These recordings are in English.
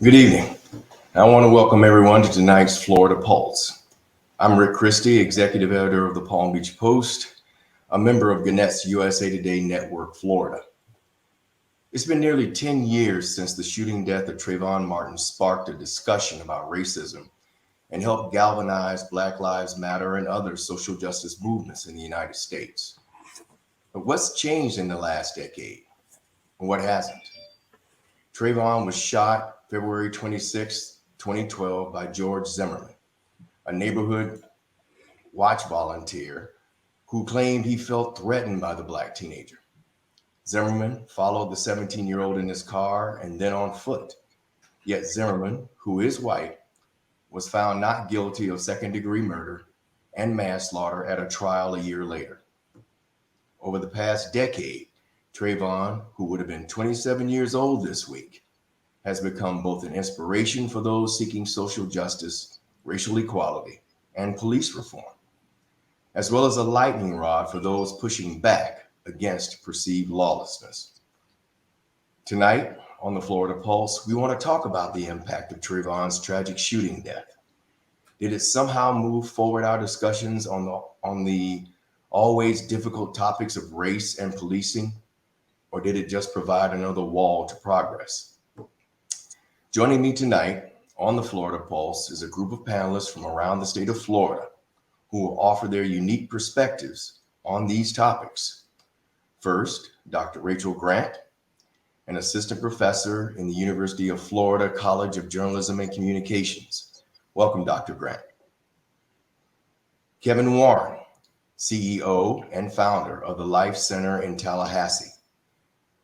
Good evening. I want to welcome everyone to tonight's Florida Pulse. I'm Rick Christie, Executive Editor of the Palm Beach Post, a member of Gannett's USA Today Network, Florida. It's been nearly 10 years since the shooting death of Trayvon Martin sparked a discussion about racism and helped galvanize Black Lives Matter and other social justice movements in the United States. But what's changed in the last decade, and what hasn't? Trayvon was shot February 26, 2012 by George Zimmerman, a neighborhood watch volunteer who claimed he felt threatened by the Black teenager. Zimmerman followed the 17-year-old in his car and then on foot. Yet Zimmerman, who is white, was found not guilty of second-degree murder and manslaughter at a trial a year later. Over the past decade, Trayvon, who would have been 27 years old this week, has become both an inspiration for those seeking social justice, racial equality, and police reform, as well as a lightning rod for those pushing back against perceived lawlessness. Tonight, on the Florida Pulse, we want to talk about the impact of Trayvon's tragic shooting death. Did it somehow move forward our discussions on the always difficult topics of race and policing, or did it just provide another wall to progress? Joining me tonight on the Florida Pulse is a group of panelists from around the state of Florida who will offer their unique perspectives on these topics. First, Dr. Rachel Grant, an assistant professor in the University of Florida College of Journalism and Communications. Welcome, Dr. Grant. Kevin Warren, CEO and founder of the Life Center in Tallahassee,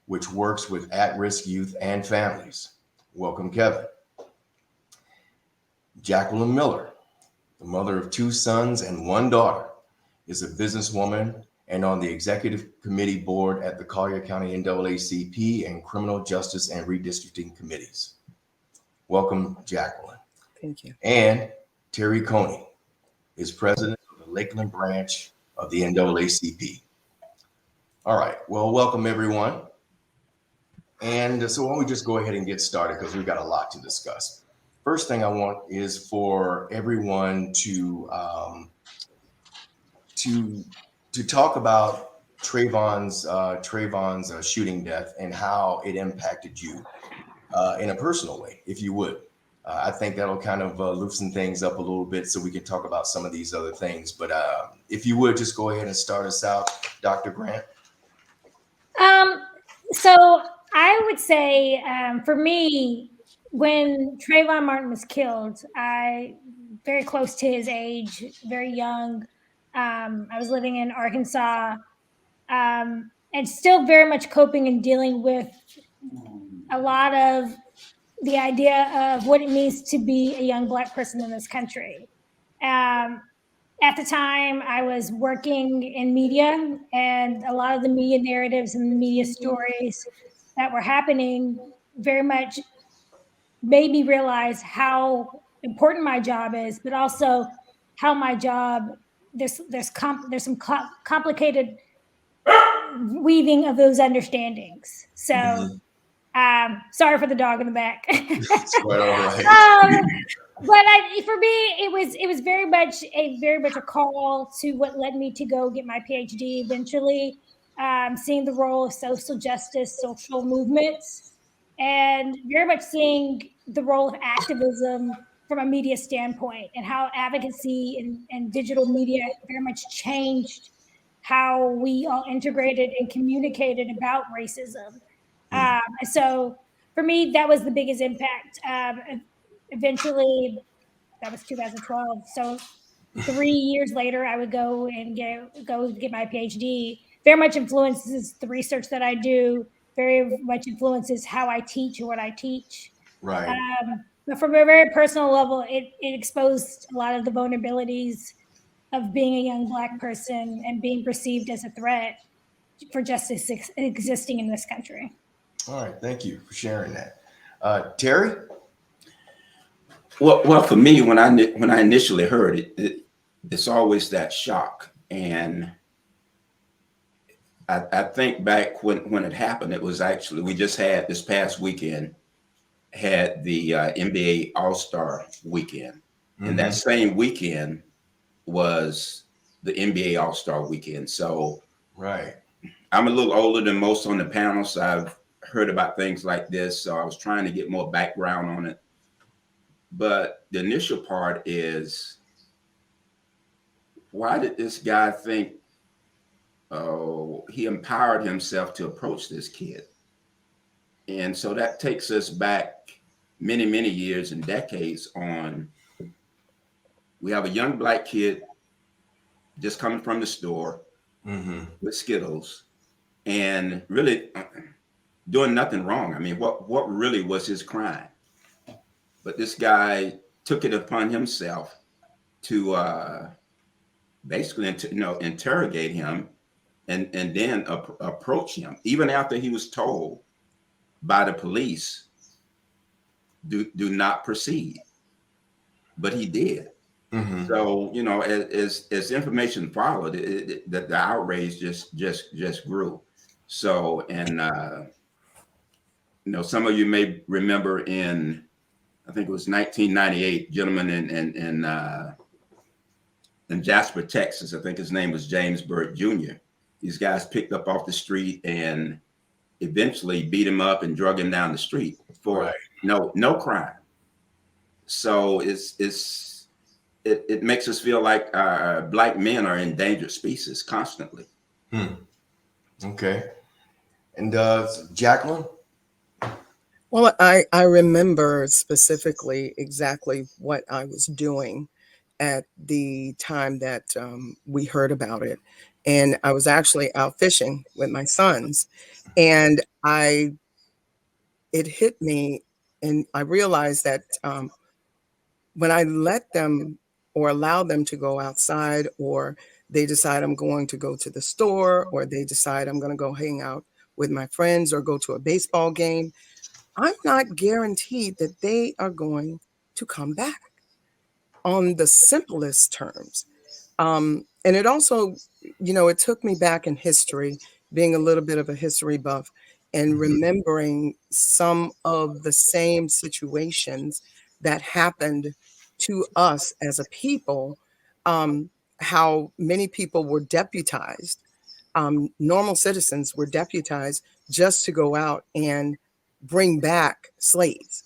which works with at-risk youth and families. Welcome, Kevin. Jacqueline Miller, the mother of 2 sons and 1 daughter, is a businesswoman and on the executive committee board at the Collier County NAACP and Criminal Justice and Redistricting Committees. Welcome, Jacqueline. Thank you. And Terry Coney is president of the Lakeland branch of the NAACP. All right, well, welcome everyone. And so why don't we just go ahead and get started because we've got a lot to discuss. First thing I want is for everyone to talk about Trayvon's shooting death and how it impacted you in a personal way, if you would. I think that'll kind of loosen things up a little bit so we can talk about some of these other things. But if you would, just go ahead and start us out, Dr. Grant. So I would say for me, when Trayvon Martin was killed, very close to his age, very young. I was living in Arkansas and still very much coping and dealing with a lot of the idea of what it means to be a young Black person in this country. At the time, I was working in media, and a lot of the media narratives and the media stories that were happening very much made me realize how important my job is, but also how my job, there's some complicated weaving of those understandings. So sorry for the dog in the back. Quite all right. But for me, it was very much a call to what led me to go get my PhD eventually, seeing the role of social justice, social movements, and very much seeing the role of activism from a media standpoint and how advocacy and digital media very much changed how we all integrated and communicated about racism. So for me, that was the biggest impact. Eventually, that was 2012. So 3 years later, I would go get my PhD. Very much influences the research that I do. Very much influences how I teach and what I teach. Right. But from a very personal level, it exposed a lot of the vulnerabilities of being a young Black person and being perceived as a threat for justice existing in this country. All right, thank you for sharing that. Terry? Well, for me, when I initially heard it, it's always that shock. And I think back when it happened, it was actually, we just had this past weekend, had the NBA All-Star weekend. And that Mm-hmm. same weekend was the NBA All-Star weekend. So Right. I'm a little older than most on the panel, so I've heard about things like this. So I was trying to get more background on it. But the initial part is, why did this guy think, oh, he empowered himself to approach this kid? And so that takes us back many, many years and decades on. We have a young black kid just coming from the store Mm-hmm. with Skittles and really doing nothing wrong. I mean, what really was his crime? But this guy took it upon himself to basically interrogate him and then approach him, even after he was told by the police, do not proceed. But he did. Mm-hmm. So, as information followed, the outrage just grew. So, and some of you may remember in, I think it was 1998, gentleman in Jasper, Texas. I think his name was James Byrd Jr. These guys picked up off the street and eventually beat him up and drug him down the street for Right. no crime. So it makes us feel like black men are endangered species constantly. Okay. And Jacqueline? Well, I remember specifically exactly what I was doing at the time that we heard about it. And I was actually out fishing with my sons. And it hit me, and I realized that when I let them or allow them to go outside, or they decide I'm going to go to the store, or they decide I'm going to go hang out with my friends or go to a baseball game, I'm not guaranteed that they are going to come back on the simplest terms. And it also, it took me back in history, being a little bit of a history buff, and remembering some of the same situations that happened to us as a people, how many people were deputized, normal citizens were deputized just to go out and bring back slaves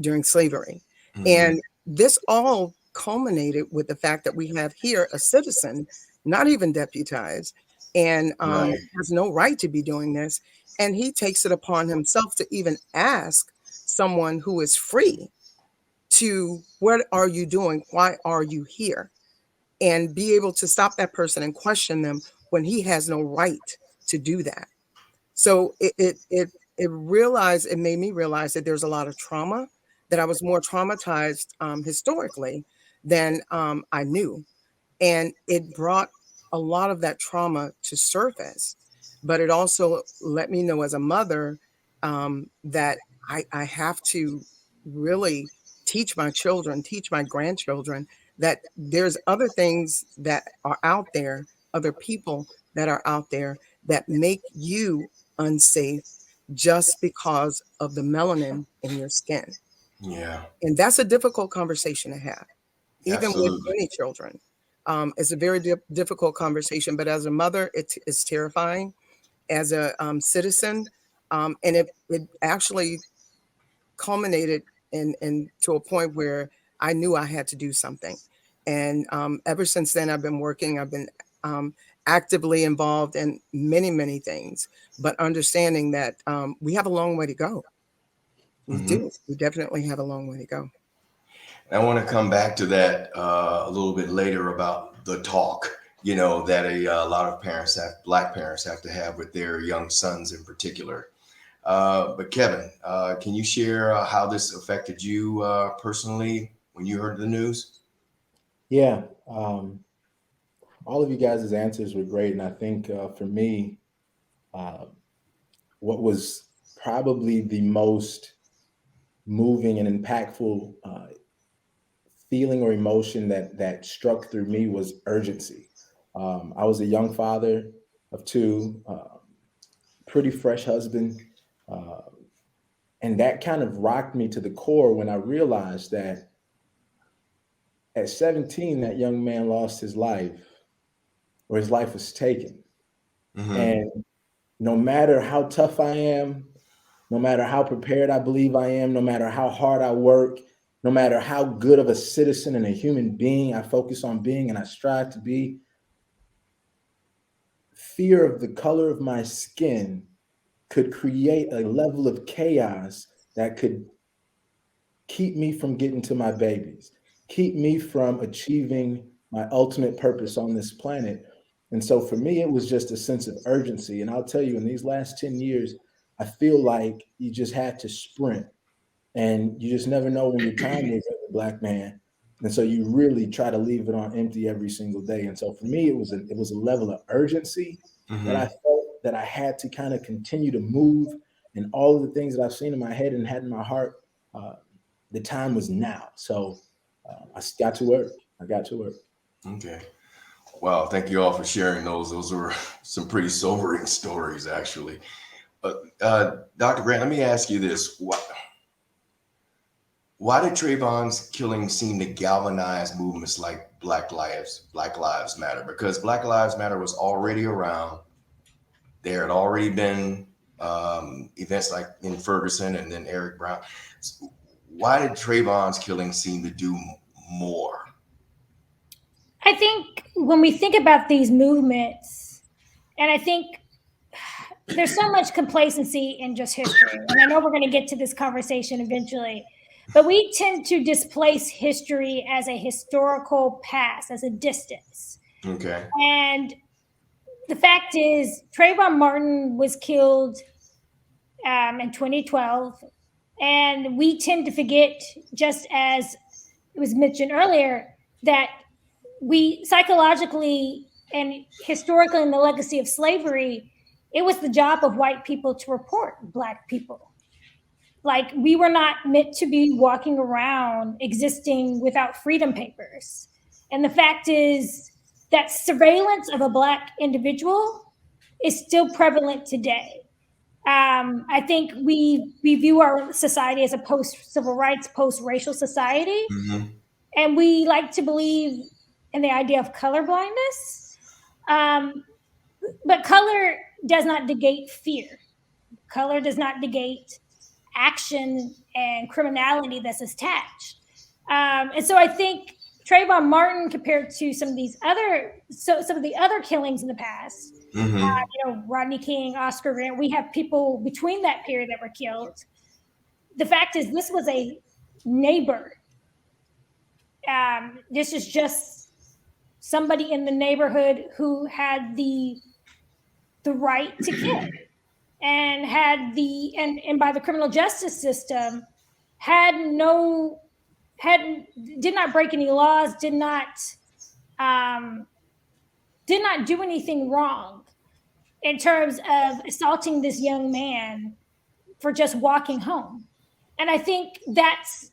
during slavery. Mm-hmm. And this all culminated with the fact that we have here a citizen, not even deputized, and Right. has no right to be doing this. And he takes it upon himself to even ask someone who is free to, what are you doing? Why are you here? And be able to stop that person and question them when he has no right to do that. So it made me realize that there's a lot of trauma, that I was more traumatized historically than I knew. And it brought a lot of that trauma to surface. But it also let me know as a mother that I have to really teach my children, teach my grandchildren, that there's other things that are out there, other people that are out there that make you unsafe just because of the melanin in your skin. Yeah. And that's a difficult conversation to have, even with Absolutely. any children. It's a very difficult conversation, but as a mother, it's terrifying. As a citizen, and it actually culminated in to a point where I knew I had to do something. And ever since then, I've been working. I've been actively involved in many, many things, but understanding that we have a long way to go. We Mm-hmm. do. We definitely have a long way to go. I want to come back to that a little bit later about the talk, that a lot of black parents have to have with their young sons in particular. But Kevin, can you share how this affected you personally when you heard the news? Yeah, all of you guys' answers were great. And I think for me, uh, what was probably the most moving and impactful feeling or emotion that struck through me was urgency. I was a young father of two, pretty fresh husband, uh, And that kind of rocked me to the core when I realized that at 17, that young man lost his life, or his life was taken. Mm-hmm. And no matter how tough I am, no matter how prepared I believe I am, no matter how hard I work, no matter how good of a citizen and a human being I focus on being and I strive to be, fear of the color of my skin could create a level of chaos that could keep me from getting to my babies, keep me from achieving my ultimate purpose on this planet. And so for me, it was just a sense of urgency. And I'll tell you, in these last 10 years, I feel like you just had to sprint, and you just never know when your time is as a Black man. And so you really try to leave it on empty every single day. And so for me, it was a level of urgency that I felt that I had to kind of continue to move. And all of the things that I've seen in my head and had in my heart, the time was now. So I got to work. I got to work. Okay. Wow. Thank you all for sharing those. Those were some pretty sobering stories, actually. Dr. Grant, let me ask you this. Why did Trayvon's killing seem to galvanize movements like Black Lives Matter? Because Black Lives Matter was already around. There had already been events like in Ferguson and then Eric Brown. Why did Trayvon's killing seem to do more? I think when we think about these movements, and I think there's so much complacency in just history, and I know we're going to get to this conversation eventually, but we tend to displace history as a historical past, as a distance. Okay. And the fact is, Trayvon Martin was killed in 2012, and we tend to forget, just as it was mentioned earlier, that we psychologically and historically in the legacy of slavery, it was the job of white people to report Black people. Like, we were not meant to be walking around existing without freedom papers. And the fact is that surveillance of a Black individual is still prevalent today. I think we view our society as a post-civil rights, post-racial society. Mm-hmm. And we like to believe in the idea of color blindness. But color does not negate fear. Color does not negate action and criminality that's attached. And so I think Trayvon Martin, compared to some of the other killings in the past, Rodney King, Oscar Grant, we have people between that period that were killed. The fact is, this was a neighbor. This is just somebody in the neighborhood who had the right to kill, and had and by the criminal justice system did not break any laws, did not do anything wrong in terms of assaulting this young man for just walking home. And I think that's,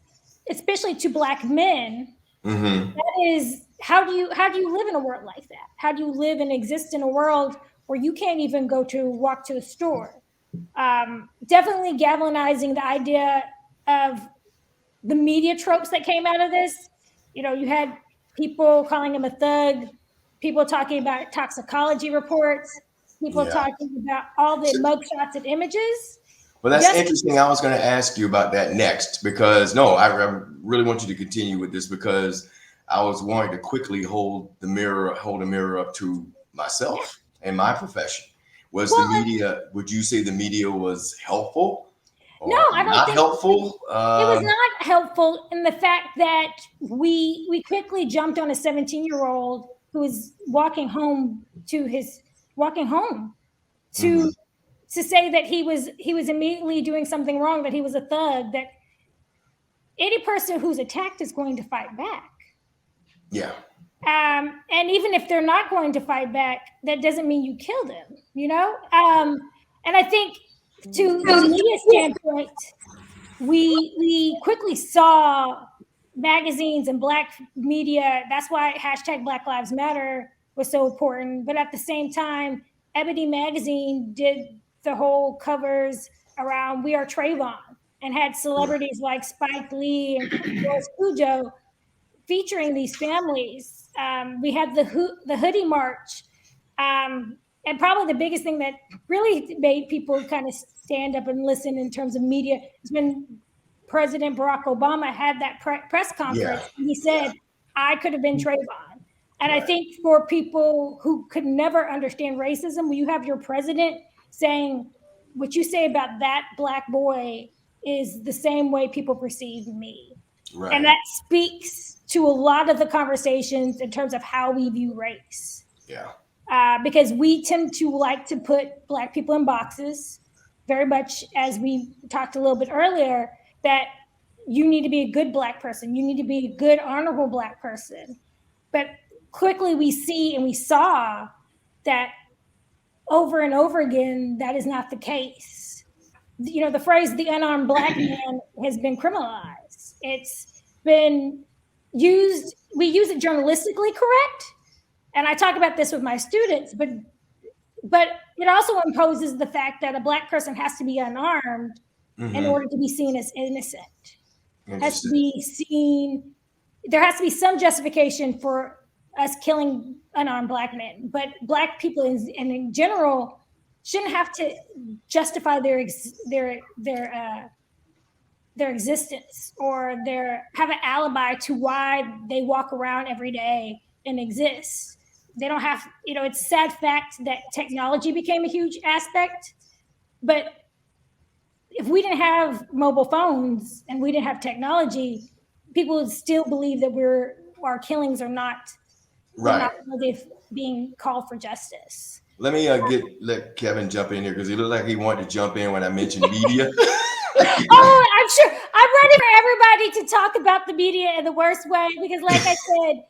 especially to Black men, that is, how do you live in a world like that? How do you live and exist in a world where you can't even walk to a store? Definitely galvanizing the idea of the media tropes that came out of this. You had people calling him a thug, people talking about toxicology reports, people talking about all the mugshots and images. Well, that's interesting. I was going to ask you about that next, because I really want you to continue with this, because I was wanting to quickly hold a mirror up to myself and my profession. Would you say the media was helpful? No, I don't not think helpful. It was not helpful in the fact that we quickly jumped on a 17-year-old who was walking home to say that he was immediately doing something wrong, that he was a thug, that any person who's attacked is going to fight back. Yeah. And even if they're not going to fight back, that doesn't mean you kill them, and I think, to the media standpoint, we quickly saw magazines and Black media. That's why hashtag Black Lives Matter was so important. But at the same time, Ebony magazine did the whole covers around "We Are Trayvon," and had celebrities like Spike Lee and Boris Cujo featuring these families. We had the hoodie march, and probably the biggest thing that really made people kind of stand up and listen in terms of media is when President Barack Obama had that press conference. Yeah. And he said, "I could have been Trayvon." And I Right. think for people who could never understand racism, when you have your president saying, "What you say about that black boy is the same way people perceive me." Right. And that speaks to a lot of the conversations in terms of how we view race. Yeah. Because we tend to like to put black people in boxes, very much as we talked a little bit earlier, that you need to be a good black person. You need to be a good, honorable black person. But quickly we see and we saw that over and over again, that is not the case. You know, the phrase "the unarmed black man" has been criminalized. It's been used, we use it journalistically correct. And I talk about this with my students, but it also imposes the fact that a black person has to be unarmed in order to be seen as innocent. Has to be seen, there has to be some justification for us killing unarmed black men, but black people in general shouldn't have to justify their existence or have an alibi to why they walk around every day and exist. They don't have, it's a sad fact that technology became a huge aspect, but if we didn't have mobile phones and we didn't have technology, people would still believe that our killings are not Right. being called for justice. Let me let Kevin jump in here because he looked like he wanted to jump in when I mentioned media. Oh, I'm sure. I'm ready for everybody to talk about the media in the worst way because, like I said,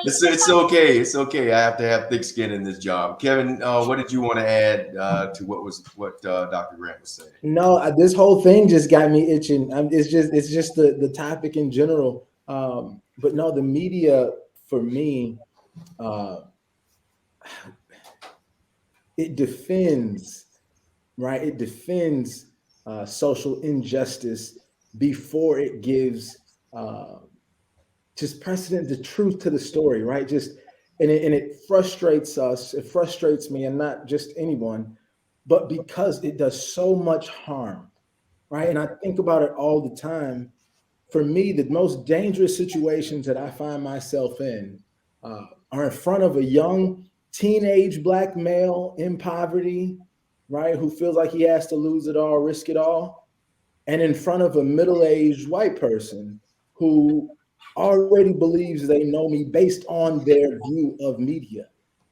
It's okay. It's okay. I have to have thick skin in this job. Kevin, what did you want to add to what Dr. Grant was saying? No, this whole thing just got me itching. It's just the topic in general. But no, the media for me, it defends, right? It defends social injustice before it gives just precedent, the truth to the story, right? And it frustrates us. It frustrates me, and not just anyone, but because it does so much harm, right? And I think about it all the time. For me, the most dangerous situations that I find myself in are in front of a young teenage black male in poverty, right? Who feels like he has to lose it all, risk it all. And in front of a middle-aged white person who already believes they know me based on their view of media.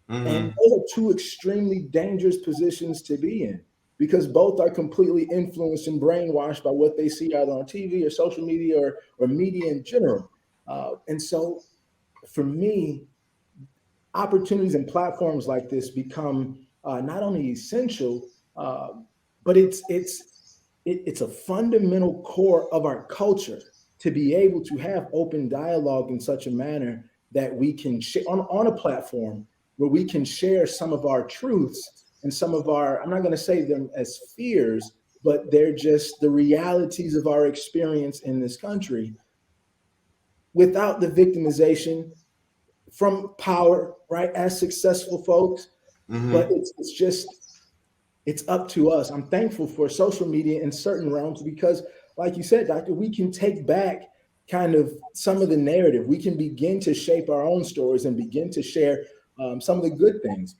Mm-hmm. And those are two extremely dangerous positions to be in because both are completely influenced and brainwashed by what they see either on TV or social media or media in general. And so for me, opportunities and platforms like this become not only essential, but it's a fundamental core of our culture to be able to have open dialogue in such a manner that we can share on a platform where we can share some of our truths and some of our, I'm not going to say them as fears, but they're just the realities of our experience in this country without the victimization from power, right? As successful folks, but it's up to us. I'm thankful for social media in certain realms because, like you said, Doctor, we can take back kind of some of the narrative. We can begin to shape our own stories and begin to share some of the good things.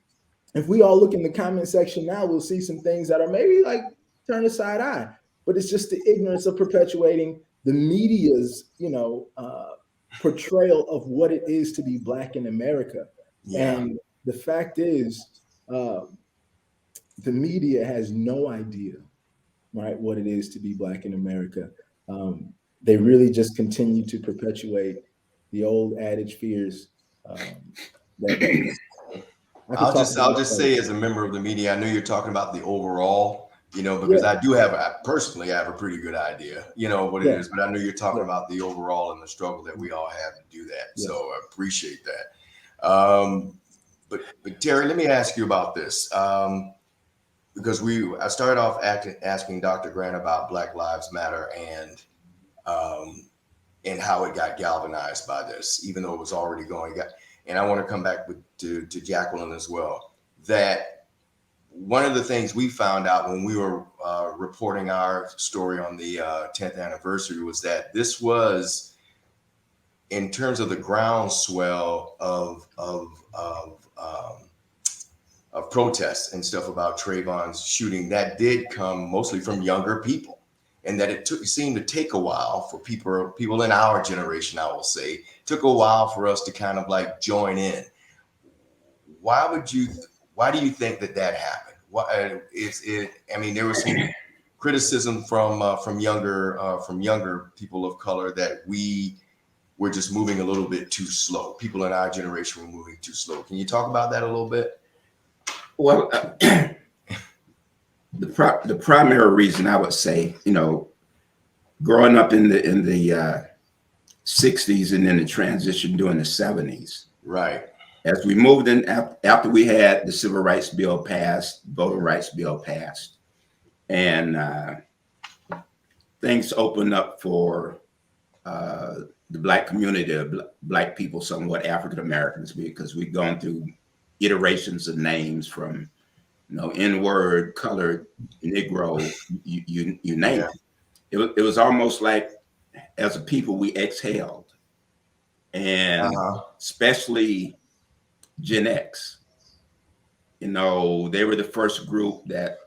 If we all look in the comment section now, we'll see some things that are maybe like turn a side eye, but it's just the ignorance of perpetuating the media's, portrayal of what it is to be Black in America. Yeah. And the fact is, the media has no idea, right, what it is to be Black in America. They really just continue to perpetuate the old adage fears. I'll just say, as a member of the media, I know you're talking about the overall, because I personally have a pretty good idea, what it is, but I know you're talking about the overall and the struggle that we all have to do that. So I appreciate that. But Terry, let me ask you about this. because I started off asking Dr. Grant about Black Lives Matter and how it got galvanized by this, even though it was already going. And I want to come back to Jacqueline as well. That one of the things we found out when we were reporting our story on the 10th anniversary was that this was, in terms of the groundswell of protests and stuff about Trayvon's shooting, that did come mostly from younger people, and that it seemed to take a while for people in our generation, I will say, took a while for us to kind of like join in. Why do you think that happened? I mean, there was some criticism from younger people of color that we were just moving a little bit too slow. People in our generation were moving too slow. Can you talk about that a little bit? Well, the primary reason I would say, growing up in the 60s and then the transition during the 70s. Right. As we moved in after we had the Civil Rights Bill passed, Voting Rights Bill passed, and things opened up for the Black community, Black people, somewhat African Americans, because we've gone through iterations of names from, N-word, colored, Negro, you name it. It was almost like, as a people, we exhaled, and especially Gen X. They were the first group that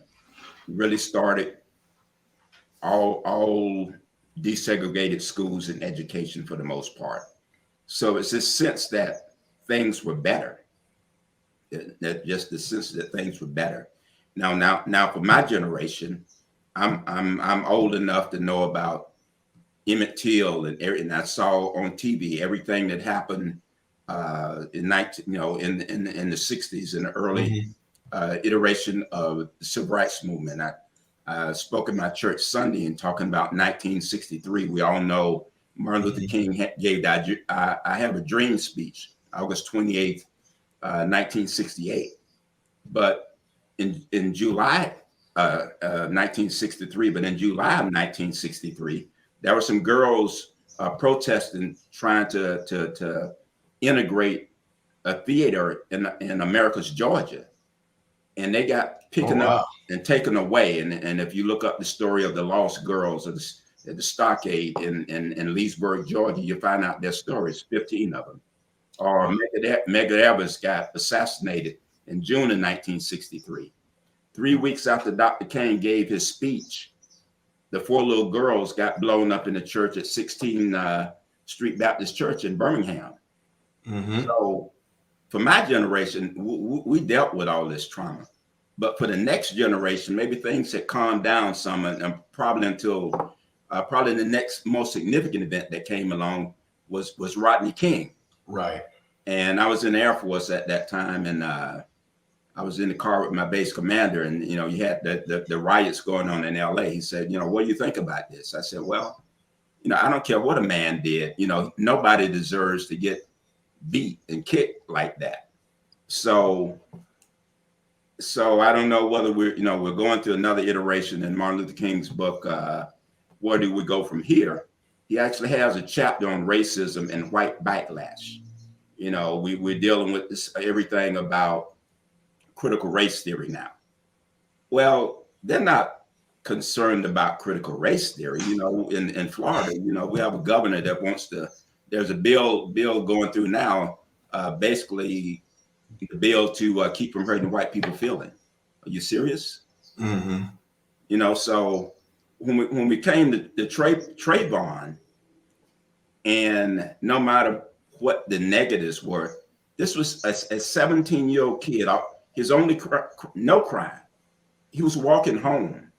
really started all desegregated schools and education for the most part. So it's this sense that things were better. That just the sense that things were better. Now for my generation, I'm old enough to know about Emmett Till and I saw on TV everything that happened in the 60s, in the early iteration of the civil rights movement. I spoke in my church Sunday and talking about 1963. We all know Martin Luther King gave that I Have a Dream speech, August 28th, 1968. But in July 1963, but in July of 1963, there were some girls protesting, trying to integrate a theater in Americus, Georgia, and they got picked up and taken away. And if you look up the story of the lost girls at the stockade in Leesburg, Georgia, you find out their stories, 15 of them. Or Medgar Evers got assassinated in June of 1963. 3 weeks after Dr. King gave his speech, the 4 little girls got blown up in the church at 16 Street Baptist Church in Birmingham. So for my generation, we dealt with all this trauma. But for the next generation, maybe things had calmed down some, and probably until probably the next most significant event that came along was Rodney King. Right. And I was in the Air Force at that time, and I was in the car with my base commander, and you had the riots going on in LA. He said, what do you think about this? I said, well, I don't care what a man did. Nobody deserves to get beat and kicked like that. So I don't know whether we're going through another iteration in Martin Luther King's book, Where Do We Go From Here? He actually has a chapter on racism and white backlash. We're dealing with this, everything about critical race theory now. Well, they're not concerned about critical race theory. In Florida, we have a governor that wants to. There's a bill going through now, basically the bill to keep from hurting white people feeling. Are you serious? So when we came to Trayvon, and no matter what the negatives were, this was a 17-year-old kid. His only no crime. He was walking home.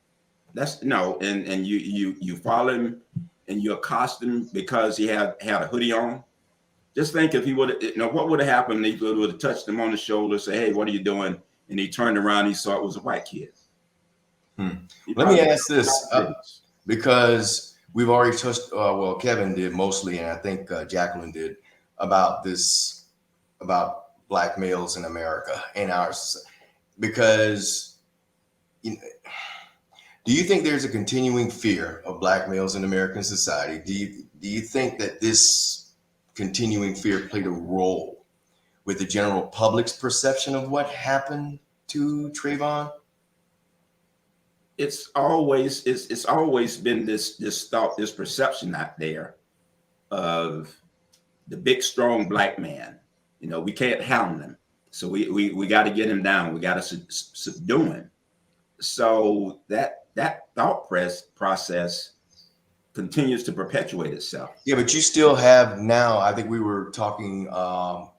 That's and you follow him and you accost him because he had a hoodie on. Just think if he would have, what would have happened if he would have touched him on the shoulder, say, "Hey, what are you doing?" And he turned around, he saw it was a white kid. Let me ask this, because we've already touched, Kevin did mostly, and I think Jacqueline did, about Black males in America and ours, because you know, do you think there's a continuing fear of black males in American society? Do you think that this continuing fear played a role with the general public's perception of what happened to Trayvon? It's always been this thought, this perception out there of the big strong black man. You know, we can't hound him, so we got to get him down. We got to subdue him. So that thought process continues to perpetuate itself. Yeah, but you still have now. I think we were talking, off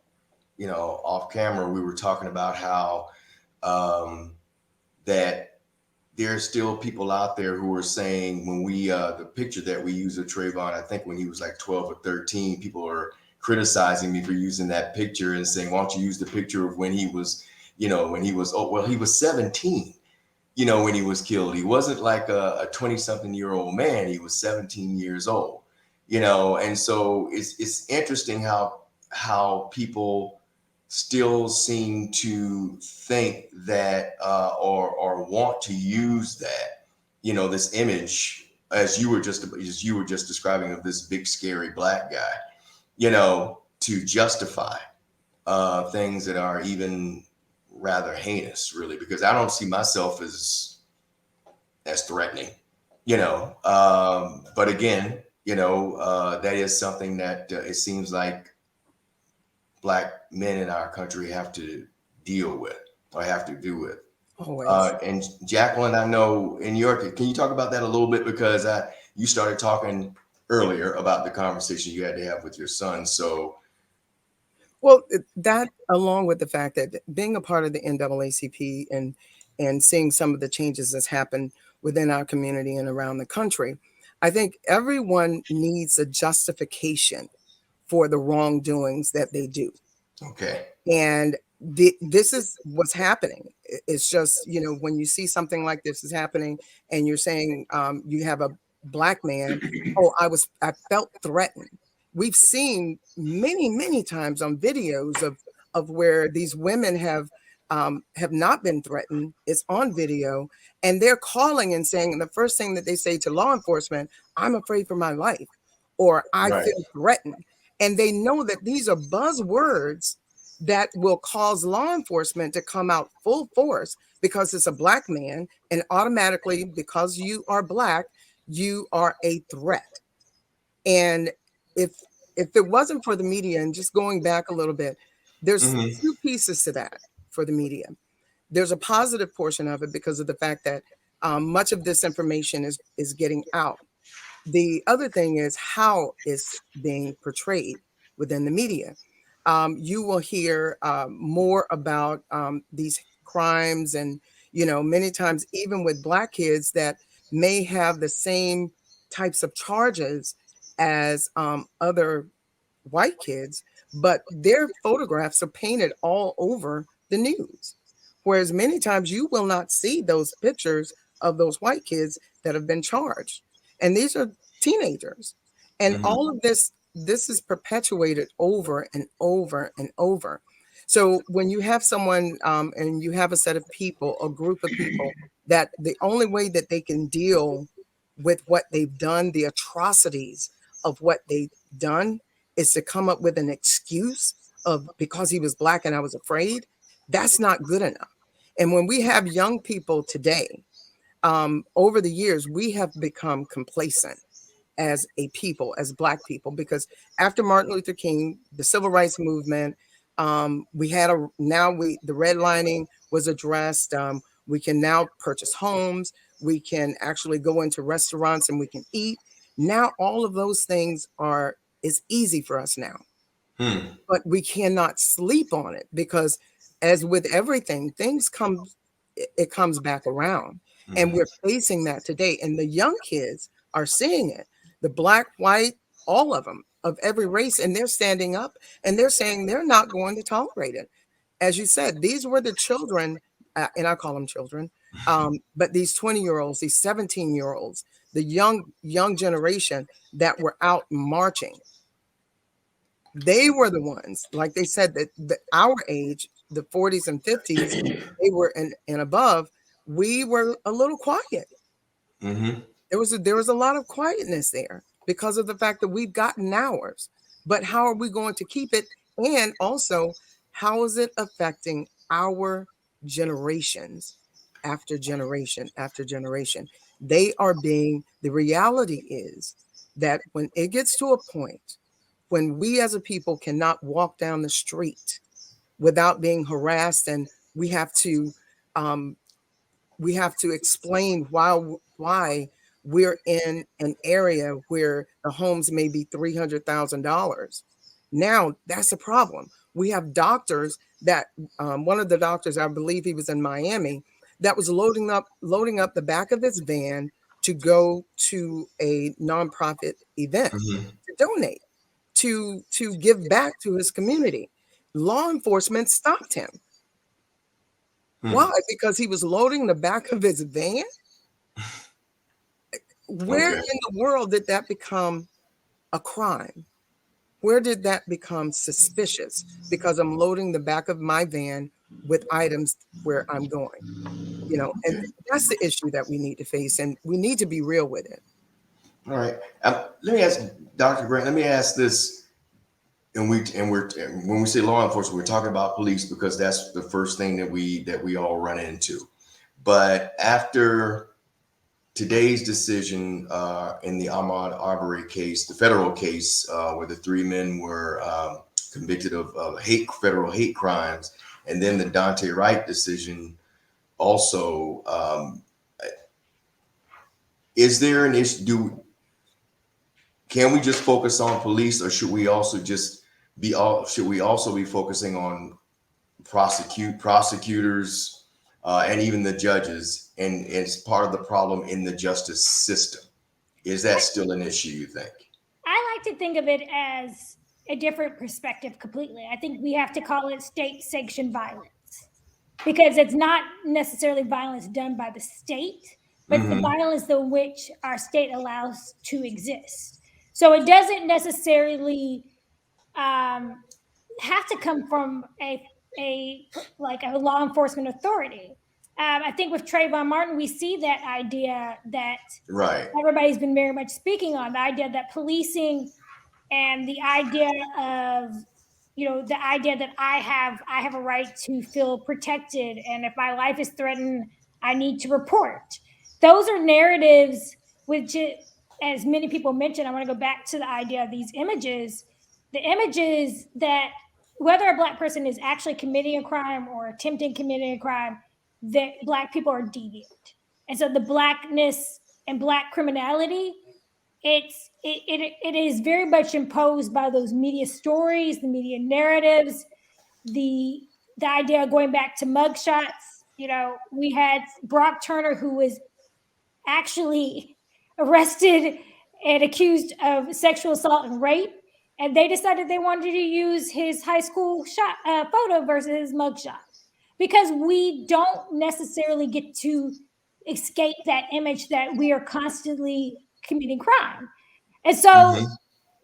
camera. We were talking about how that there's still people out there who are saying when we the picture that we use of Trayvon, I think when he was like 12 or 13, people are criticizing me for using that picture and saying, why don't you use the picture of when he was, he was 17, when he was killed. He wasn't like a 20-something year old man. He was 17 years old, and so it's interesting how people still seem to think that or want to use that, this image as you were just describing of this big scary black guy, to justify things that are even rather heinous, really, because I don't see myself as threatening, but again, that is something that it seems like black men in our country have to deal with or have to do with. Always. And Jacqueline, I know in your, can you talk about that a little bit? Because you started talking earlier about the conversation you had to have with your son. So, well, that along with the fact that being a part of the NAACP and seeing some of the changes that's happened within our community and around the country, I think everyone needs a justification for the wrongdoings that they do. okay. And this is what's happening. It's just, when you see something like this is happening and you're saying you have a black man, I felt threatened. We've seen many, many times on videos of where these women have not been threatened. It's on video, and they're calling and saying, and the first thing that they say to law enforcement, I'm afraid for my life, or I Right. feel threatened. And they know that these are buzzwords that will cause law enforcement to come out full force because it's a black man, and automatically, because you are black, you are a threat. And if it wasn't for the media, and just going back a little bit, there's two pieces to that for the media. There's a positive portion of it because of the fact that much of this information is getting out. The other thing is how it's being portrayed within the media. You will hear more about these crimes, and many times even with black kids that may have the same types of charges as other white kids, but their photographs are painted all over the news. Whereas many times you will not see those pictures of those white kids that have been charged. And these are teenagers. And all of this is perpetuated over and over and over. So when you have someone and you have a set of people, a group of people, that the only way that they can deal with what they've done, the atrocities of what they've done, is to come up with an excuse of because he was black and I was afraid. That's not good enough. And when we have young people today, over the years, we have become complacent as a people, as black people, because after Martin Luther King, the civil rights movement, we had the redlining was addressed. We can now purchase homes. We can actually go into restaurants and we can eat. Now all of those things is easy for us now. But we cannot sleep on it because, as with everything, it comes back around. And we're facing that today. And the young kids are seeing it. The black, white, all of them, of every race. And they're standing up and they're saying they're not going to tolerate it. As you said, these were the children, and I call them children, but these 20-year-olds, these 17-year-olds, the young generation that were out marching. They were the ones, like they said, that our age, the 40s and 50s, they were and above, we were a little quiet. Mm-hmm. There was a lot of quietness there because of the fact that we've gotten ours. But how are we going to keep it? And also, how is it affecting our generations after generation after generation? The reality is that when it gets to a point when we as a people cannot walk down the street without being harassed, and we have to um, we have to explain why we're in an area where the homes may be $300,000. Now that's a problem. We have doctors that one of the doctors, I believe he was in Miami, that was loading up the back of his van to go to a nonprofit event Mm-hmm. to donate, to give back to his community. Law enforcement stopped him. Hmm. Why? Because he was loading the back of his van. Where Okay. in the world did that become a crime? Where did that become suspicious? Because I'm loading the back of my van with items where I'm going, and Okay. that's the issue that we need to face, and we need to be real with it. All right. Let me ask Dr. Grant. Let me ask this. When we say law enforcement, we're talking about police because that's the first thing that we all run into. But after today's decision in the Ahmaud Arbery case, the federal case where the three men were convicted of federal hate crimes, and then the Dante Wright decision also, is there an issue? Can we just focus on police, or should we also should we also be focusing on prosecutors, and even the judges, and it's part of the problem in the justice system? Is that still an issue, you think? I like to think of it as a different perspective completely. I think we have to call it state sanctioned violence because it's not necessarily violence done by the state, but it's the Mm-hmm. violence in which our state allows to exist. So it doesn't necessarily um, have to come from a like a law enforcement authority. I think with Trayvon Martin, we see that idea that Right. everybody's been very much speaking on the idea that policing and the idea of the idea that I have a right to feel protected, and if my life is threatened I need to report. Those are narratives which as many people mentioned, I want to go back to the idea of these images, the images that whether a black person is actually committing a crime or attempting committing a crime, that black people are deviant. And so the blackness and black criminality, it is very much imposed by those media stories, the media narratives, the idea of going back to mugshots. We had Brock Turner, who was actually arrested and accused of sexual assault and rape, and they decided they wanted to use his high school photo versus his mugshot because we don't necessarily get to escape that image that we are constantly committing crime. And so Mm-hmm.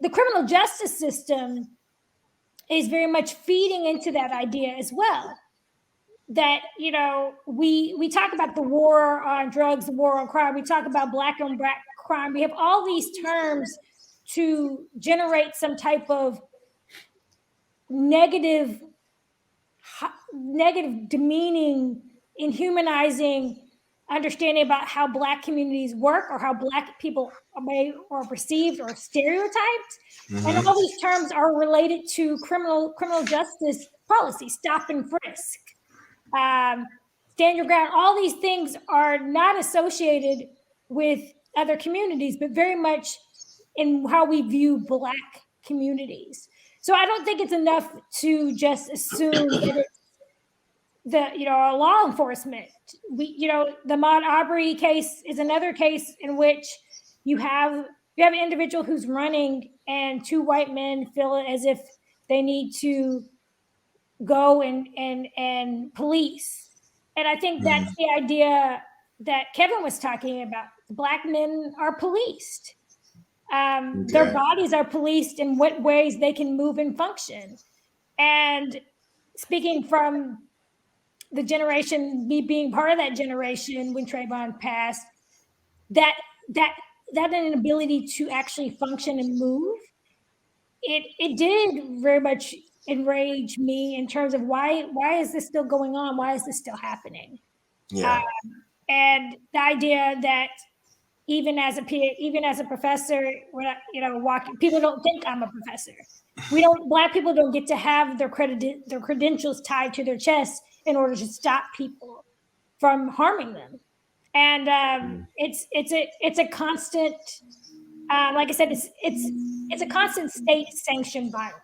the criminal justice system is very much feeding into that idea as well. That we talk about the war on drugs, the war on crime. We talk about black on black crime. We have all these terms to generate some type of negative, demeaning, inhumanizing understanding about how black communities work or how black people are perceived or stereotyped. And Mm-hmm. all these terms are related to criminal justice policy, stop and frisk, stand your ground. All these things are not associated with other communities, but very much in how we view black communities. So I don't think it's enough to just assume that it's our law enforcement. The Ahmaud Arbery case is another case in which you have an individual who's running, and two white men feel as if they need to go and police. And I think that's Mm-hmm. the idea that Kevin was talking about. Black men are policed. Their Okay. bodies are policed in what ways they can move and function. And speaking from the generation, me being part of that generation when Trayvon passed, that inability to actually function and move, it did very much enrage me in terms of why is this still going on? Why is this still happening? Yeah. And the idea that even as a professor, we're not, walking. People don't think I'm a professor. Black people don't get to have their credentials tied to their chest in order to stop people from harming them. And it's a constant, like I said, it's a constant state sanctioned violence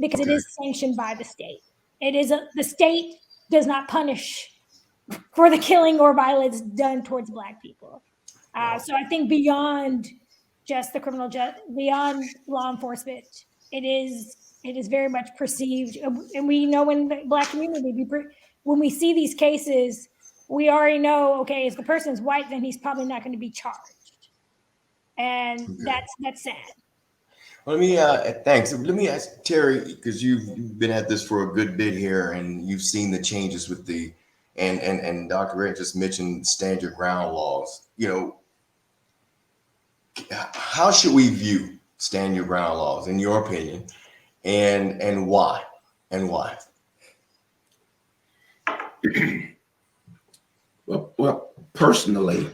because it is sanctioned by the state. The state does not punish for the killing or violence done towards Black people. So I think beyond just the beyond law enforcement, it is very much perceived, and we know in the Black community, when we see these cases, we already know, okay, if the person's white, then he's probably not going to be charged, and that's sad. Let me thanks. Let me ask Terry, because you've been at this for a good bit here, and you've seen the changes with the and Dr. Ray just mentioned stand your ground laws. How should we view stand your ground laws in your opinion, and why? And why? Well, personally,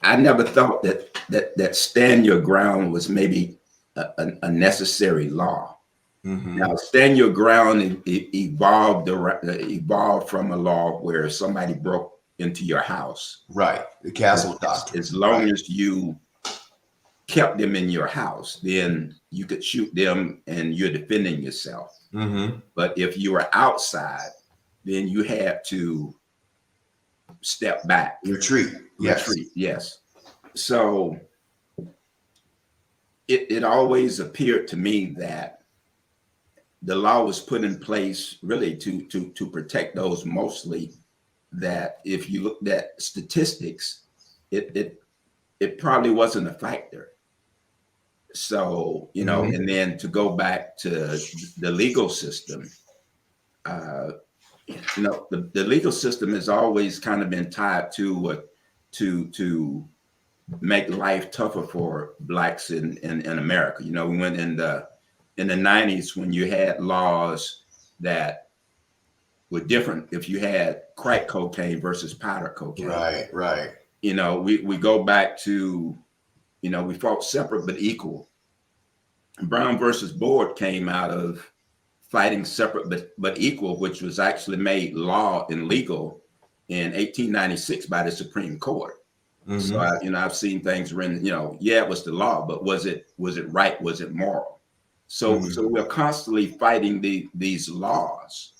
I never thought that stand your ground was maybe a necessary law. Mm-hmm. Now, stand your ground evolved from a law where somebody broke into your house. Right, the castle doctrine. As long as you kept them in your house, then you could shoot them and you're defending yourself. Mm-hmm. But if you were outside, then you had to step back. Retreat. Yes. So it always appeared to me that the law was put in place really to protect those mostly that if you looked at statistics, it probably wasn't a factor. So, Mm-hmm. and then to go back to the legal system, the legal system has always kind of been tied to make life tougher for Blacks in America. We went in the 90s when you had laws that were different. If you had crack cocaine versus powder cocaine, Right. We go back to, we fought separate but equal. Brown versus Board came out of fighting separate but equal, which was actually made law and legal in 1896 by the Supreme Court. Mm-hmm. So I've seen things written, it was the law, but was it right? Was it moral? So we're constantly fighting these laws.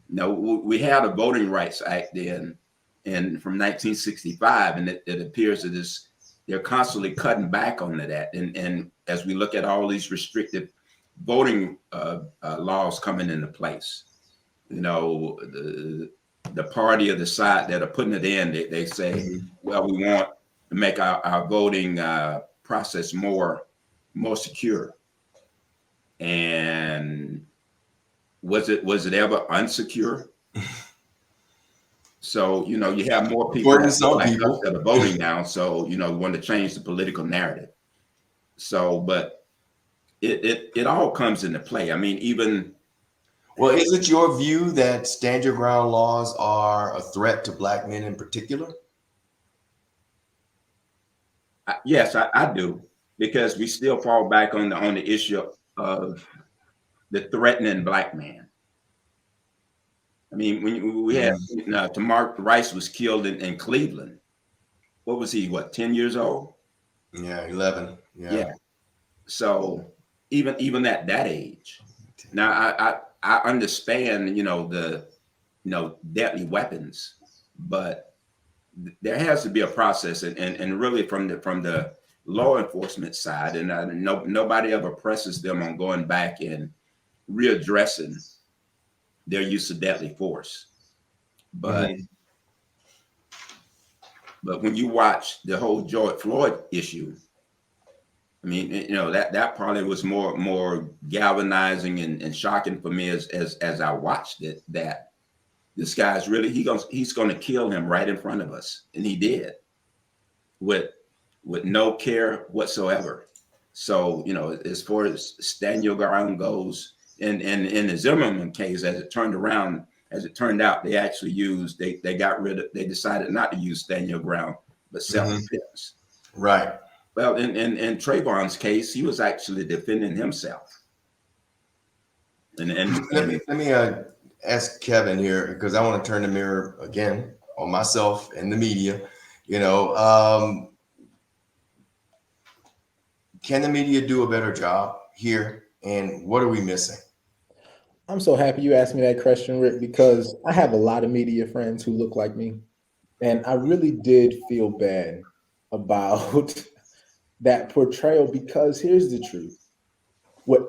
We had a Voting Rights Act from 1965, and it appears that they're constantly cutting back on that. And as we look at all these restrictive voting laws coming into place, the party or the side that are putting it in, they say, well, we want to make our voting process more secure. And was it ever unsecure? So, you have more people that are voting now. So, want to change the political narrative. So, but it all comes into play. I mean, even. Well, is it your view that stand your ground laws are a threat to Black men in particular? Yes, I do, because we still fall back on the issue of the threatening Black man. I mean, when we had Tamar Rice was killed in Cleveland. What was he? 10 years old? Yeah, 11. Yeah. So even at that age, now I understand, the deadly weapons, but there has to be a process, and really from the law enforcement side, and nobody ever presses them on going back and readdressing their use of deadly force. But but when you watch the whole George Floyd issue, I mean, that probably was more galvanizing and shocking for me as I watched it, that this guy's really, he's going to kill him right in front of us. And he did, with no care whatsoever. So, as far as stand your ground goes, and in the Zimmerman case, as it turned out, they actually they decided not to use stand your ground, but self-defense. Right. Well, in Trayvon's case, he was actually defending himself. Let me ask Kevin here, because I want to turn the mirror again on myself and the media. Can the media do a better job here, and what are we missing? I'm so happy you asked me that question, Rick, because I have a lot of media friends who look like me, and I really did feel bad about that portrayal, because here's the truth.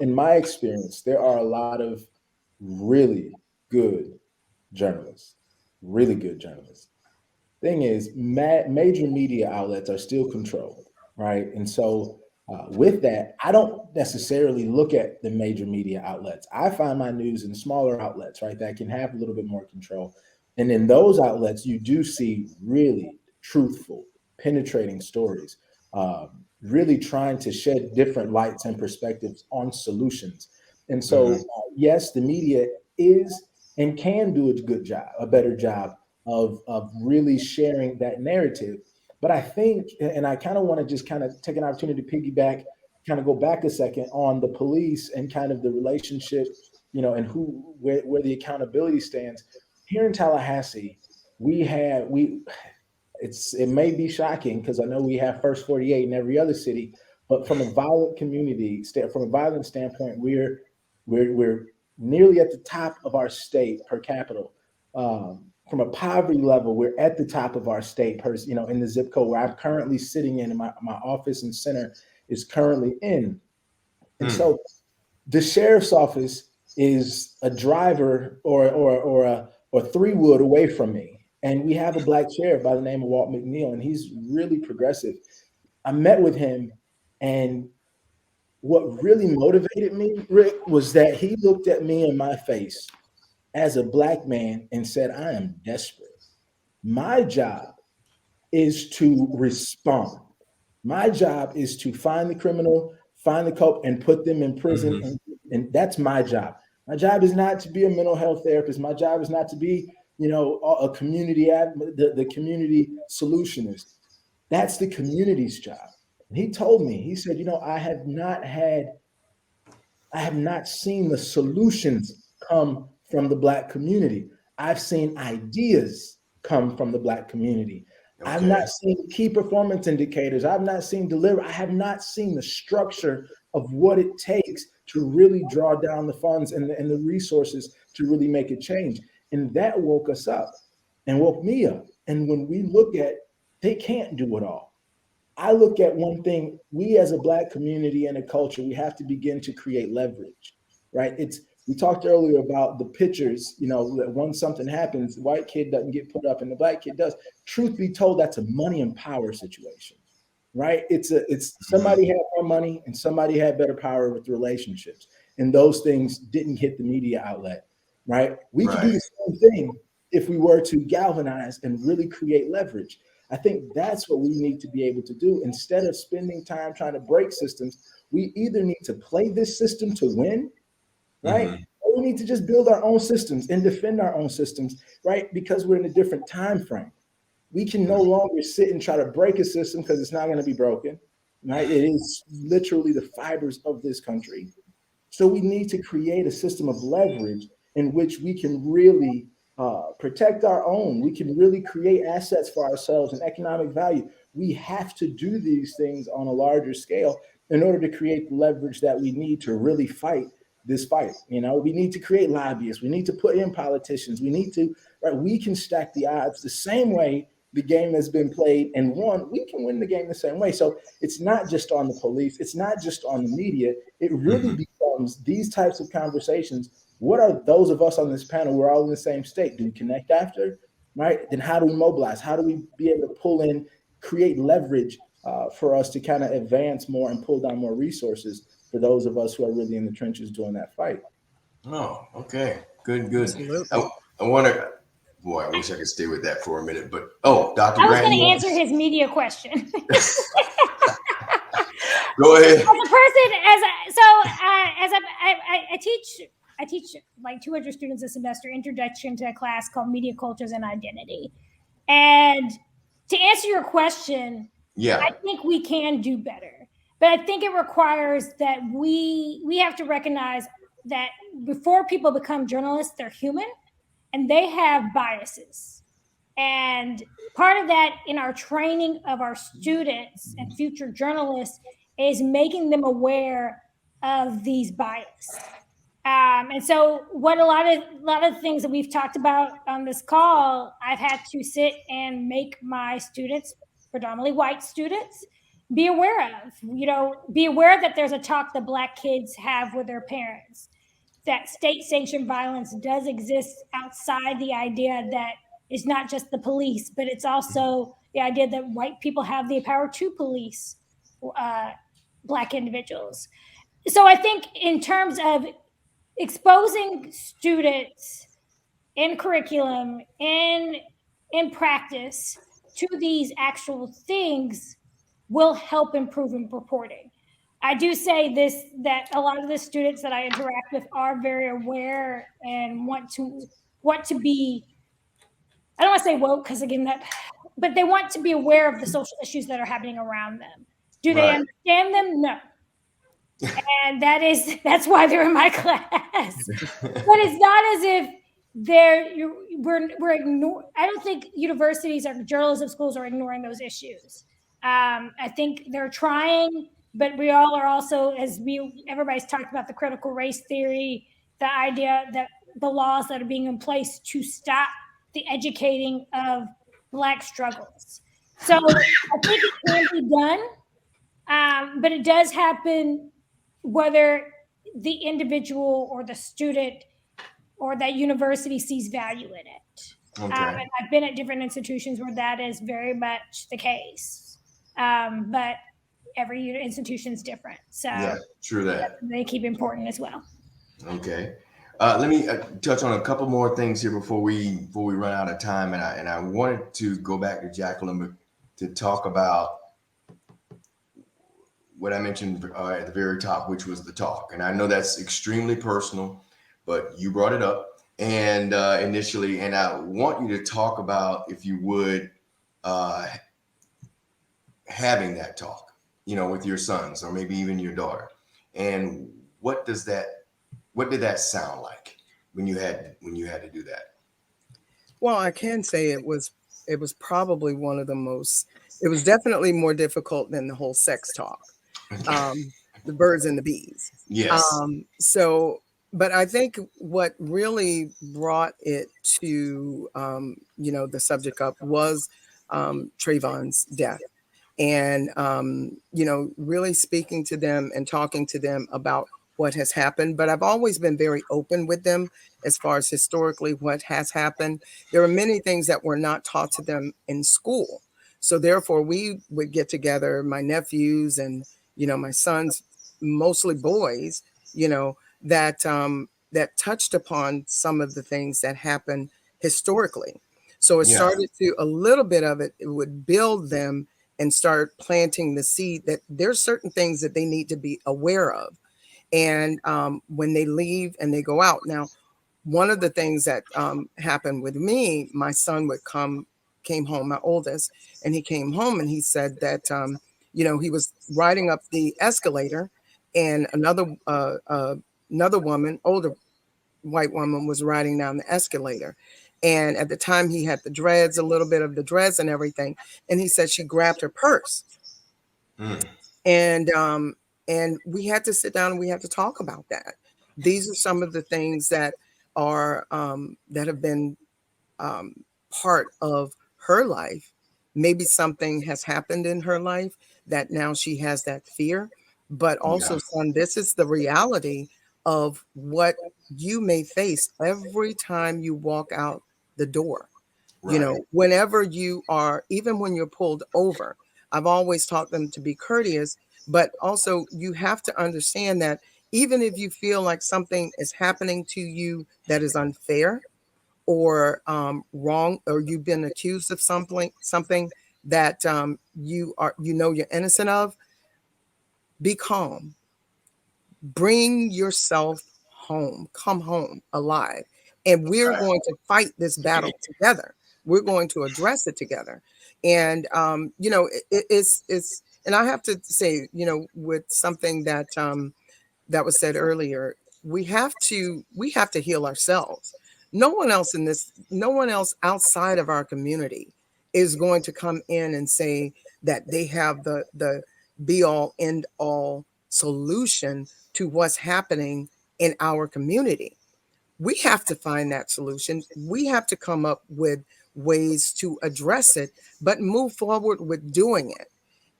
In my experience, there are a lot of really good journalists, really good journalists. Thing is, major media outlets are still controlled, right? And so with that, I don't necessarily look at the major media outlets. I find my news in smaller outlets, right, that can have a little bit more control. And in those outlets, you do see really truthful, penetrating stories, really trying to shed different lights and perspectives on solutions. And so, yes, the media is and can do a better job of really sharing that narrative. But I think, and I kind of want to just kind of take an opportunity to piggyback, kind of go back a second on the police and kind of the relationship, and where the accountability stands. Here in Tallahassee, it may be shocking because I know we have First 48 in every other city, but from a violent standpoint, we're nearly at the top of our state per capita. From a poverty level, we're at the top of our state in the zip code where I'm currently sitting in my office and center is currently in. And so the sheriff's office is a driver or three wood away from me. And we have a black sheriff by the name of Walt McNeil, and he's really progressive. I met with him, and what really motivated me, Rick, was that he looked at me in my face as a black man and said, I am desperate. My job is to respond. My job is to find the criminal, find the culprit, and put them in prison. And that's my job. My job is not to be a mental health therapist. My job is not to be, a community the community solutionist. That's the community's job. And he told me, he said, I have not seen the solutions come from the Black community. I've seen ideas come from the Black community. Okay. I've not seen key performance indicators. I've not seen delivery. I have not seen the structure of what it takes to really draw down the funds and the resources to really make a change. And that woke us up and woke me up. And when we look at, they can't do it all. I look at one thing, we as a Black community and a culture, we have to begin to create leverage, right? We talked earlier about the pictures, that once something happens, the white kid doesn't get put up and the Black kid does. Truth be told, that's a money and power situation, right? It's somebody had more money and somebody had better power with relationships. And those things didn't hit the media outlet, right? We could do the same thing if we were to galvanize and really create leverage. I think that's what we need to be able to do. Instead of spending time trying to break systems, we either need to play this system to win, right? Or we need to just build our own systems and defend our own systems, right? Because we're in a different time frame. We can no longer sit and try to break a system because it's not going to be broken, right? It is literally the fibers of this country. So we need to create a system of leverage in which we can really protect our own. We can really create assets for ourselves and economic value. We have to do these things on a larger scale in order to create the leverage that we need to really fight this fight. We need to create lobbyists. We need to put in politicians. We can stack the odds the same way the game has been played and won. We can win the game the same way. So it's not just on the police. It's not just on the media. It really becomes these types of conversations. What are those of us on this panel? We're all in the same state. Do we connect after, right? Then how do we mobilize? How do we be able to pull in, create leverage for us to kind of advance more and pull down more resources for those of us who are really in the trenches doing that fight. Oh, okay. Good, good. Absolutely. I want to, boy, I wish I could stay with that for a minute, but, oh, Dr. I was Grant. going to answer his media question. Go ahead. As a person, I teach like 200 students a semester introduction to a class called Media Cultures and Identity. And to answer your question, Yeah. I think we can do better, but I think it requires that we have to recognize that before people become journalists, they're human and they have biases. And part of that in our training of our students and future journalists is making them aware of these biases. And so, what a lot of things that we've talked about on this call, I've had to sit and make my students, predominantly white students, be aware of. Be aware that there's a talk that Black kids have with their parents. That state-sanctioned violence does exist outside the idea that it's not just the police, but it's also the idea that white people have the power to police Black individuals. So I think in terms of exposing students in curriculum, in practice to these actual things will help improve in reporting. I do say this, that a lot of the students that I interact with are very aware and want to be, I don't want to say woke because again but they want to be aware of the social issues that are happening around them. Do they understand them? No. And that's why they're in my class. But it's not as if we're ignoring. I don't think universities or journalism schools are ignoring those issues. I think they're trying, but we all are also, everybody's talked about the critical race theory, the idea that the laws that are being in place to stop the educating of Black struggles. So I think it can be done, but it does happen whether the individual or the student or that university sees value in it. Okay. And I've been at different institutions where that is very much the case. But every institution is different. So yeah, true that. They keep important as well. Okay. Let me touch on a couple more things here before we run out of time. And I wanted to go back to Jacqueline to talk about what I mentioned at the very top, which was the talk. And I know that's extremely personal, but you brought it up and initially, and I want you to talk about, if you would, having that talk, with your sons or maybe even your daughter. And what did that sound like when you had to do that? Well, I can say it was probably one of the most, it was definitely more difficult than the whole sex talk. The birds and the bees. Yes. But I think what really brought it to, the subject up was Trayvon's death. And, really speaking to them and talking to them about what has happened. But I've always been very open with them as far as historically what has happened. There are many things that were not taught to them in school. So therefore, we would get together, my nephews and, my sons, mostly boys, that touched upon some of the things that happened historically. So it started to, a little bit of it would build them and start planting the seed that there's certain things that they need to be aware of. And when they leave and they go out. Now, one of the things that happened with me, my son came home, my oldest, and he came home and he said that, he was riding up the escalator and another woman, older white woman, was riding down the escalator. And at the time he had the dreads, a little bit of the dreads and everything. And he said she grabbed her purse. And we had to sit down and we had to talk about that. These are some of the things that are that have been part of her life. Maybe something has happened in her life that now she has that fear. But also, son, this is the reality of what you may face every time you walk out the door. Right. Whenever you are, even when you're pulled over, I've always taught them to be courteous, but also you have to understand that even if you feel like something is happening to you that is unfair or wrong, or you've been accused of something that you're innocent of, be calm. Bring yourself home. Come home alive. And we're Right. going to fight this battle together. We're going to address it together. And it's and I have to say, with something that was said earlier, we have to heal ourselves. No one else outside of our community is going to come in and say that they have the be all end all solution to what's happening in our community. We have to find that solution. We have to come up with ways to address it, but move forward with doing it.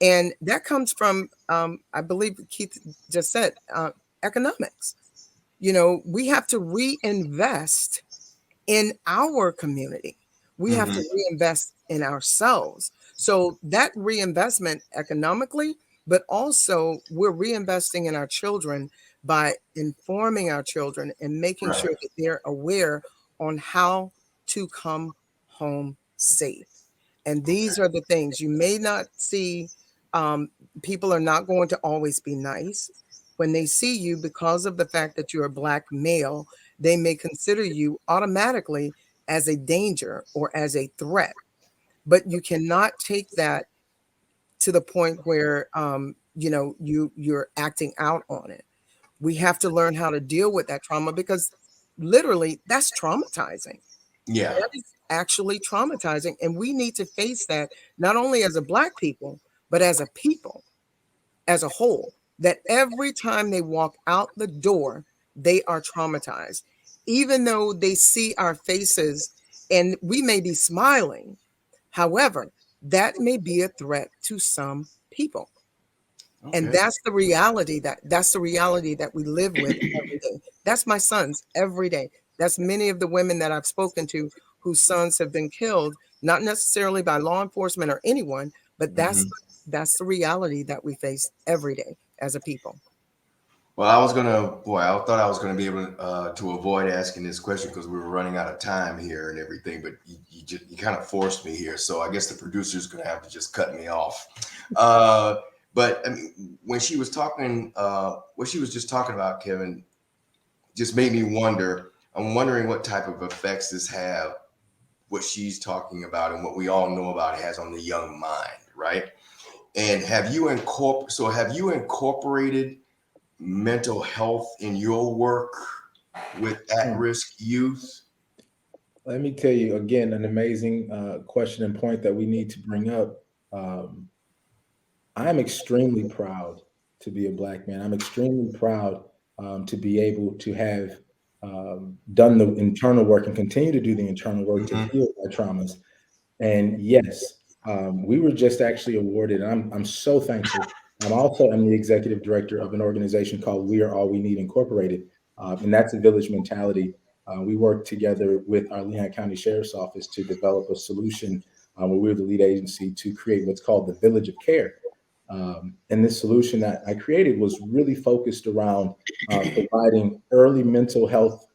And that comes from, I believe Keith just said, economics. We have to reinvest in our community. We have Mm-hmm. to reinvest in ourselves. So that reinvestment economically, but also we're reinvesting in our children by informing our children and making Right. sure that they're aware on how to come home safe. And these are the things you may not see. Um, People are not going to always be nice. When they see you, because of the fact that you're a Black male, they may consider you automatically as a danger or as a threat. But you cannot take that to the point where you're acting out on it. We have to learn how to deal with that trauma, because literally that's traumatizing. Yeah. That is actually traumatizing. And we need to face that not only as a Black people, but as a people, as a whole, that every time they walk out the door, they are traumatized. Even though they see our faces and we may be smiling, however, that may be a threat to some people. And Okay. that's the reality that we live with every day. That's my sons every day. That's many of the women that I've spoken to whose sons have been killed, not necessarily by law enforcement or anyone, but Mm-hmm. that's the reality that we face every day as a people. Well, I thought I was gonna be able to avoid asking this question because we were running out of time here and everything, but you kind of forced me here, so I guess the producer's gonna have to just cut me off. Uh, but I mean, what she was just talking about, Kevin, just made me wonder. I'm wondering what type of effects this have, what she's talking about, and what we all know about it has on the young mind, right? And have you incorporated mental health in your work with at-risk youth? Let me tell you again, an amazing question and point that we need to bring up. Um, I'm extremely proud to be a Black man. I'm extremely proud to be able to have done the internal work and continue to do the internal work to Mm-hmm. heal my traumas. And yes, we were just actually awarded, and I'm so thankful. I'm the executive director of an organization called We Are All We Need Incorporated, and that's a village mentality. We work together with our Lehigh County Sheriff's Office to develop a solution where we're the lead agency to create what's called the Village of Care. And this solution that I created was really focused around providing early mental health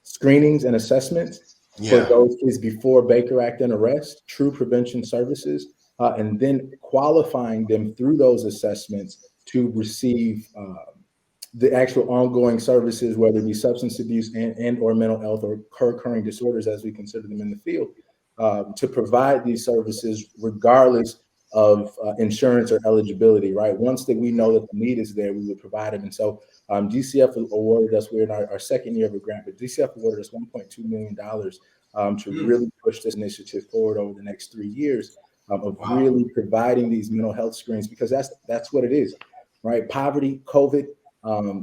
screenings and assessments for Yeah. those kids before Baker Act and arrest, true prevention services, and then qualifying them through those assessments to receive the actual ongoing services, whether it be substance abuse and or mental health or co-occurring disorders, as we consider them in the field, to provide these services regardless of insurance or eligibility, right? Once that we know that the need is there, we would provide it. And so DCF awarded us, we're in our second year of a grant, but DCF awarded us $1.2 million to Mm. really push this initiative forward over the next 3 years of Wow. really providing these mental health screens, because that's what it is, right? Poverty, COVID,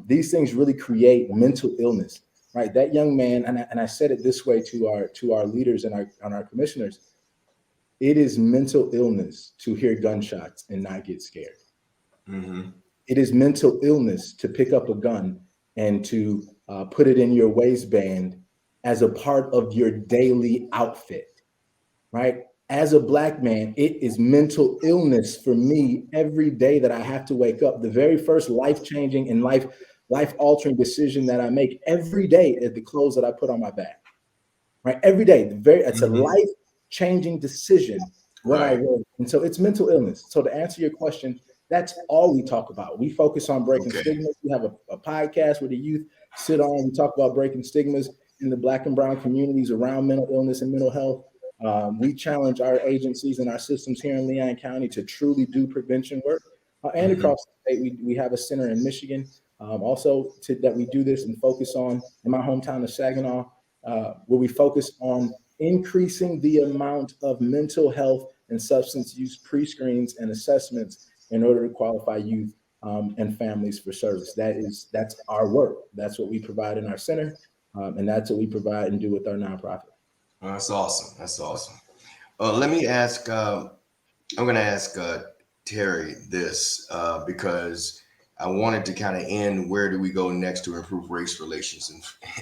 these things really create mental illness, right? That young man, and I said it this way to our leaders and our commissioners, it is mental illness to hear gunshots and not get scared. Mm-hmm. It is mental illness to pick up a gun and to put it in your waistband as a part of your daily outfit, right? As a Black man, it is mental illness for me every day that I have to wake up. The very first life-changing and life-altering decision that I make every day is the clothes that I put on my back. Right? Every day, it's a life-changing decision what I wear. And so it's mental illness. So to answer your question, that's all we talk about. We focus on breaking stigmas. We have a podcast where the youth sit on. We talk about breaking stigmas in the Black and brown communities around mental illness and mental health. We challenge our agencies and our systems here in Leon County to truly do prevention work. And across the state, we have a center in Michigan that we do this and focus on in my hometown of Saginaw, where we focus on increasing the amount of mental health and substance use pre-screens and assessments in order to qualify youth and families for service. That's our work. That's what we provide in our center, and that's what we provide and do with our nonprofit. That's awesome. That's awesome. Let me ask. I'm going to ask Terry this because I wanted to kind of end where do we go next to improve race relations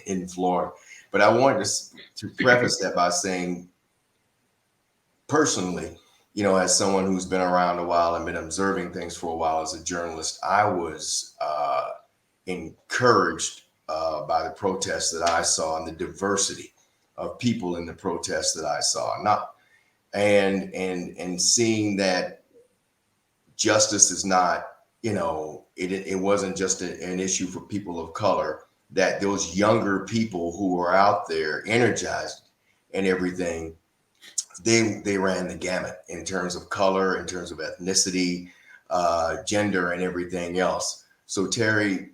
in Florida. But I wanted to preface that by saying, personally, as someone who's been around a while and been observing things for a while as a journalist, I was encouraged by the protests that I saw and the diversity of people in the protests that I saw. And seeing that justice is not, it wasn't just an issue for people of color, that those younger people who are out there energized and everything, they ran the gamut in terms of color, in terms of ethnicity, gender, and everything else. So Terry,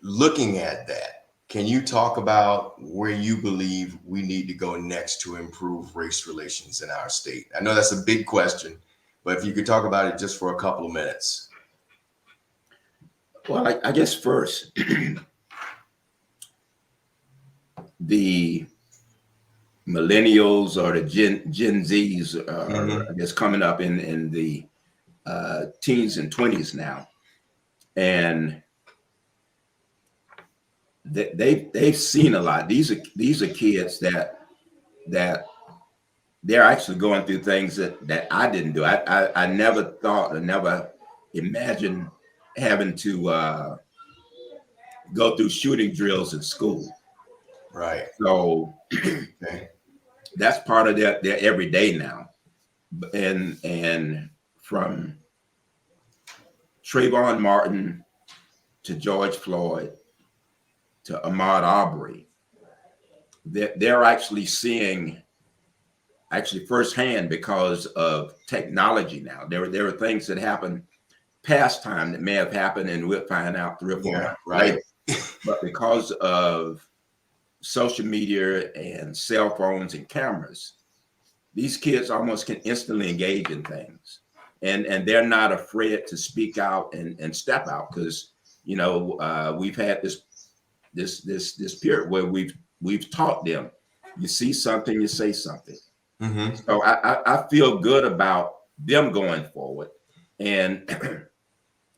looking at that, can you talk about where you believe we need to go next to improve race relations in our state? I know that's a big question, but if you could talk about it just for a couple of minutes. Well, I guess first, the millennials or the Gen Zs are, I guess, coming up in the teens and 20s now, and they've seen a lot. These are kids that they're actually going through things that I didn't do. I never thought, I never imagined having to go through shooting drills in school. Right. So that's part of their everyday now. And from Trayvon Martin to George Floyd to Ahmaud Arbery, they're actually seeing firsthand because of technology now. There are things that happen past time that may have happened and we'll find out 3 or 4 months later. But because of social media and cell phones and cameras, these kids almost can instantly engage in things. And they're not afraid to speak out and step out because, we've had this period where we've taught them, you see something, you say something. So I feel good about them going forward. And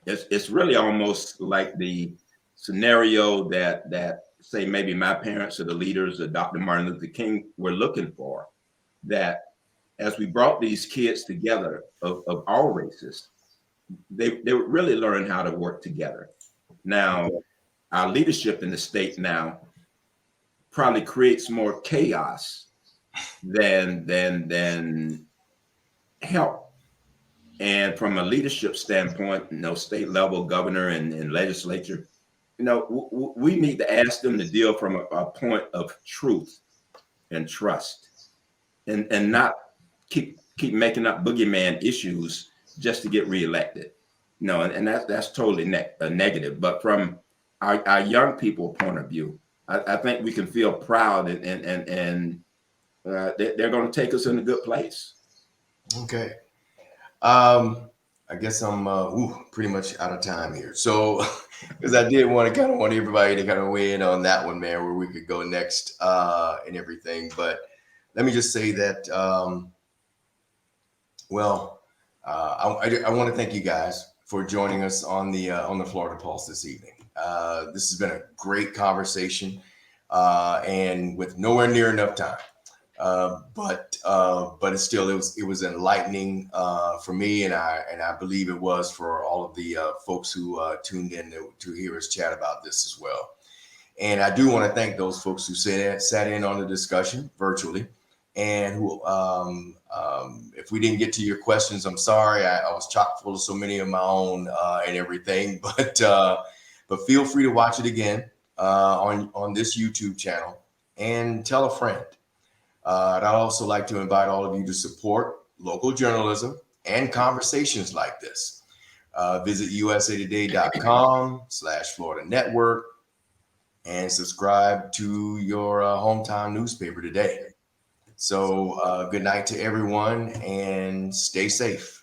it's really almost like the scenario that say maybe my parents or the leaders of Dr. Martin Luther King were looking for, that as we brought these kids together of all races, they would really learn how to work together. Now, our leadership in the state now probably creates more chaos than help. And from a leadership standpoint, state level governor and legislature, we need to ask them to deal from a point of truth and trust, and not keep making up boogeyman issues just to get reelected. And that's totally negative. But from our young people point of view, I think we can feel proud and they're going to take us in a good place. Okay. I guess I'm pretty much out of time here. So, because I did want everybody to kind of weigh in on that one, man, where we could go next and everything. But let me just say that, I want to thank you guys for joining us on the Florida Pulse this evening. This has been a great conversation, and with nowhere near enough time. But it's still it was enlightening for me, and I believe it was for all of the folks who tuned in to hear us chat about this as well. And I do want to thank those folks who sat in on the discussion virtually, and who, if we didn't get to your questions, I'm sorry. I was chock full of so many of my own and everything, but feel free to watch it again on this YouTube channel and tell a friend. I'd also like to invite all of you to support local journalism and conversations like this. Visit usatoday.com/Florida Network and subscribe to your hometown newspaper today. So good night to everyone and stay safe.